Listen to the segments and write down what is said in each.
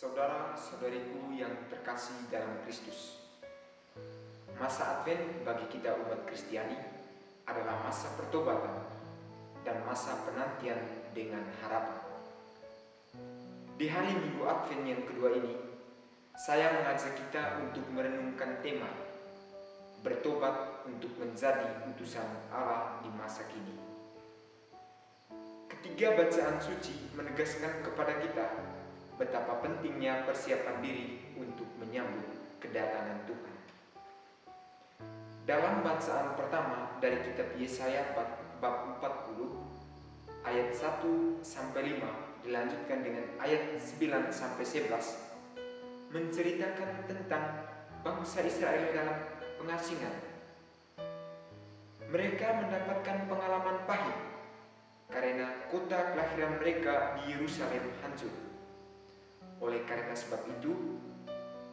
Saudara-saudariku yang terkasih dalam Kristus, masa Advent bagi kita umat Kristiani adalah masa pertobatan dan masa penantian dengan harapan. Di hari Minggu Advent yang kedua ini, saya mengajak kita untuk merenungkan tema bertobat untuk menjadi utusan Allah di masa kini. Ketiga bacaan suci menegaskan kepada kita betapa pentingnya persiapan diri untuk menyambut kedatangan Tuhan. Dalam bacaan pertama dari kitab Yesaya bab 40 ayat 1-5 dilanjutkan dengan ayat 9-11 menceritakan tentang bangsa Israel dalam pengasingan. Mereka mendapatkan pengalaman pahit karena kota kelahiran mereka di Yerusalem hancur. Oleh karena sebab itu,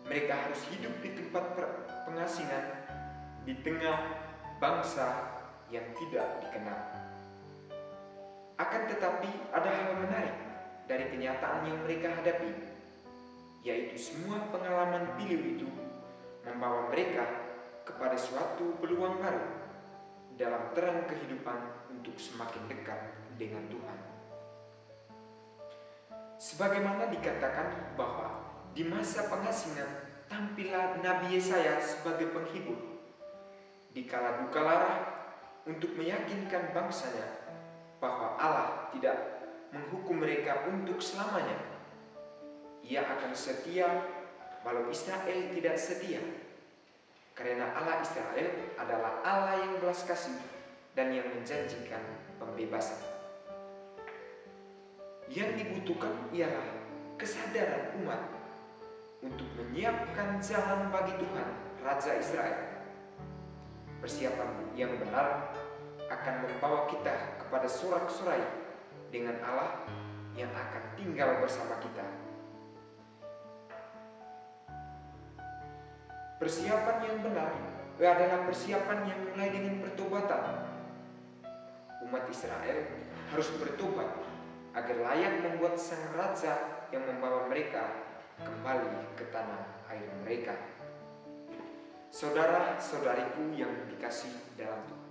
mereka harus hidup di tempat pengasingan di tengah bangsa yang tidak dikenal. Akan tetapi ada hal menarik dari kenyataan yang mereka hadapi, yaitu semua pengalaman pilu itu membawa mereka kepada suatu peluang baru dalam terang kehidupan untuk semakin dekat dengan Tuhan. Sebagaimana dikatakan bahwa di masa pengasingan tampillah Nabi Yesaya sebagai penghibur, dikala duka lara untuk meyakinkan bangsanya bahwa Allah tidak menghukum mereka untuk selamanya. Ia akan setia walau Israel tidak setia, karena Allah Israel adalah Allah yang belas kasih dan yang menjanjikan pembebasan. Yang dibutuhkan ialah kesadaran umat untuk menyiapkan jalan bagi Tuhan, Raja Israel. Persiapan yang benar akan membawa kita kepada sorak-sorai dengan Allah yang akan tinggal bersama kita. Persiapan yang benar adalah persiapan yang mulai dengan pertobatan. Umat Israel harus bertobat agar layak membuat sang raja yang membawa mereka kembali ke tanah air mereka. Saudara-saudariku yang dikasihi dalam Tuhan,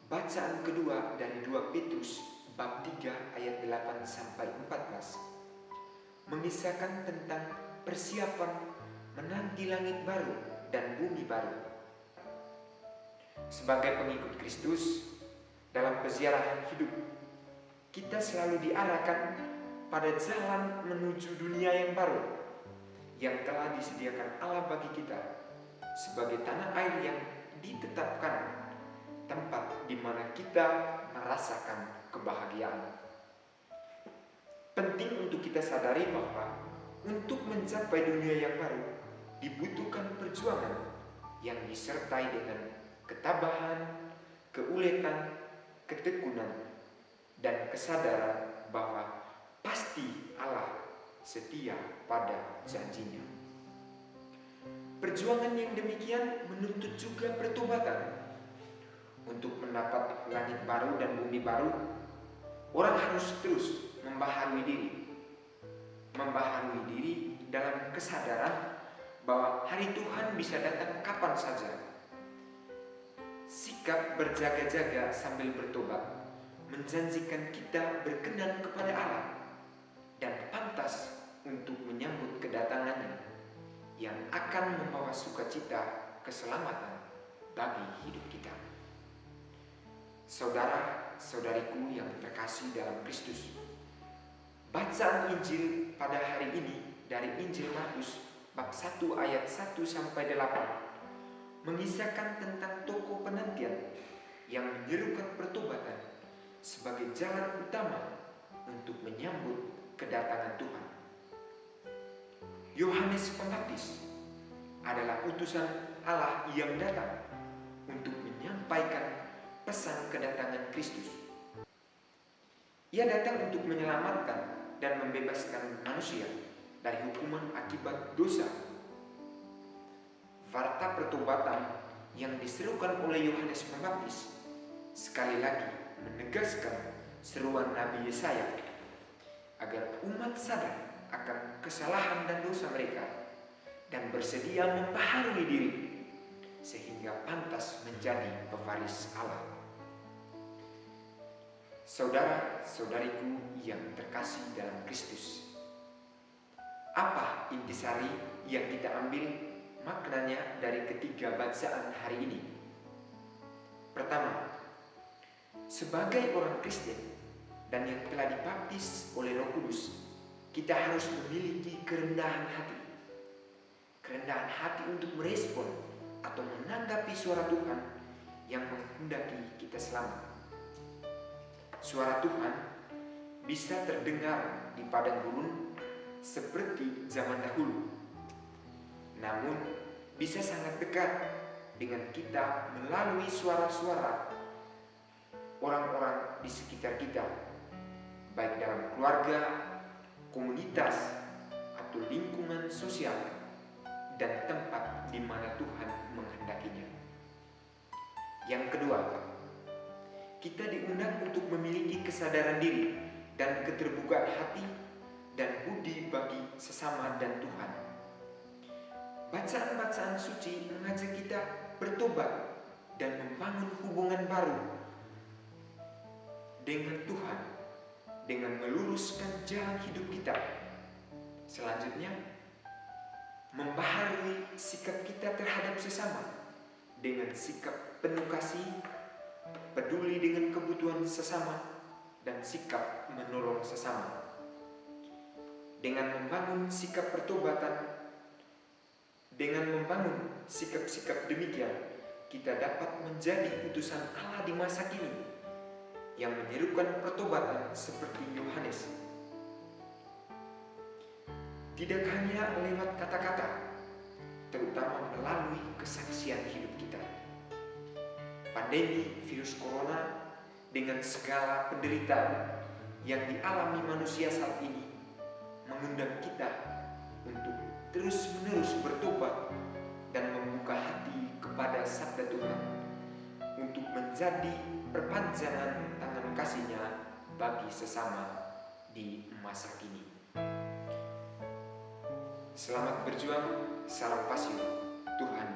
bacaan kedua dari 2 Petrus bab 3 ayat 8-14 mengisahkan tentang persiapan menanti langit baru dan bumi baru. Sebagai pengikut Kristus dalam peziarahan hidup, kita selalu diarahkan pada jalan menuju dunia yang baru yang telah disediakan Allah bagi kita sebagai tanah air yang ditetapkan, tempat di mana kita merasakan kebahagiaan. Penting untuk kita sadari bahwa untuk mencapai dunia yang baru dibutuhkan perjuangan yang disertai dengan ketabahan, keuletan, ketekunan, dan kesadaran bahwa pasti Allah setia pada janjinya. Perjuangan yang demikian menuntut juga pertobatan. Untuk mendapat langit baru dan bumi baru, orang harus terus membaharui diri dalam kesadaran bahwa hari Tuhan bisa datang kapan saja. Sikap berjaga-jaga sambil bertobat menjanjikan kita berkenan kepada Allah dan pantas untuk menyambut kedatangannya yang akan membawa sukacita keselamatan bagi hidup kita. Saudara-saudariku yang terkasih dalam Kristus, bacaan Injil pada hari ini dari Injil Markus bab 1 ayat 1-8 mengisahkan tentang tokoh penantian yang menyerukan pertobatan sebagai jalan utama untuk menyambut kedatangan Tuhan. Yohanes Pembaptis adalah utusan Allah yang datang untuk menyampaikan pesan kedatangan Kristus. Ia datang untuk menyelamatkan dan membebaskan manusia dari hukuman akibat dosa. Warta pertobatan yang diserukan oleh Yohanes Pembaptis sekali lagi menegaskan seruan Nabi Yesaya agar umat sadar akan kesalahan dan dosa mereka dan bersedia membaharui diri sehingga pantas menjadi pewaris Allah. Saudara-saudariku yang terkasih dalam Kristus, apa intisari yang kita ambil maknanya dari ketiga bacaan hari ini? Pertama, sebagai orang Kristen dan yang telah dibaptis oleh Roh Kudus, kita harus memiliki kerendahan hati. Kerendahan hati untuk merespon atau menanggapi suara Tuhan yang menghendaki kita selamat. Suara Tuhan bisa terdengar di padang gurun seperti zaman dahulu, namun bisa sangat dekat dengan kita melalui suara-suara orang-orang di sekitar kita, baik dalam keluarga, komunitas, atau lingkungan sosial, dan tempat di mana Tuhan menghendakinya. Yang kedua, kita diundang untuk memiliki kesadaran diri dan keterbukaan hati dan budi bagi sesama dan Tuhan. Bacaan-bacaan suci mengajak kita bertobat dan membangun hubungan baru dengan Tuhan dengan meluruskan jalan hidup kita. Selanjutnya, membaharui sikap kita terhadap sesama dengan sikap penuh kasih, peduli dengan kebutuhan sesama, dan sikap menolong sesama. Dengan membangun sikap pertobatan, dengan membangun sikap-sikap demikian, kita dapat menjadi utusan Allah di masa kini yang menyerukan pertobatan seperti Yohanes. Tidak hanya lewat kata-kata, terutama melalui kesaksian hidup kita. Pandemi virus corona dengan segala penderitaan yang dialami manusia saat ini mengundang kita untuk terus-menerus bertobat dan membuka hati kepada sabda Tuhan untuk menjadi perpanjangan tangan kasih-Nya bagi sesama di masa kini. Selamat berjuang, salam Pasio, Tuhan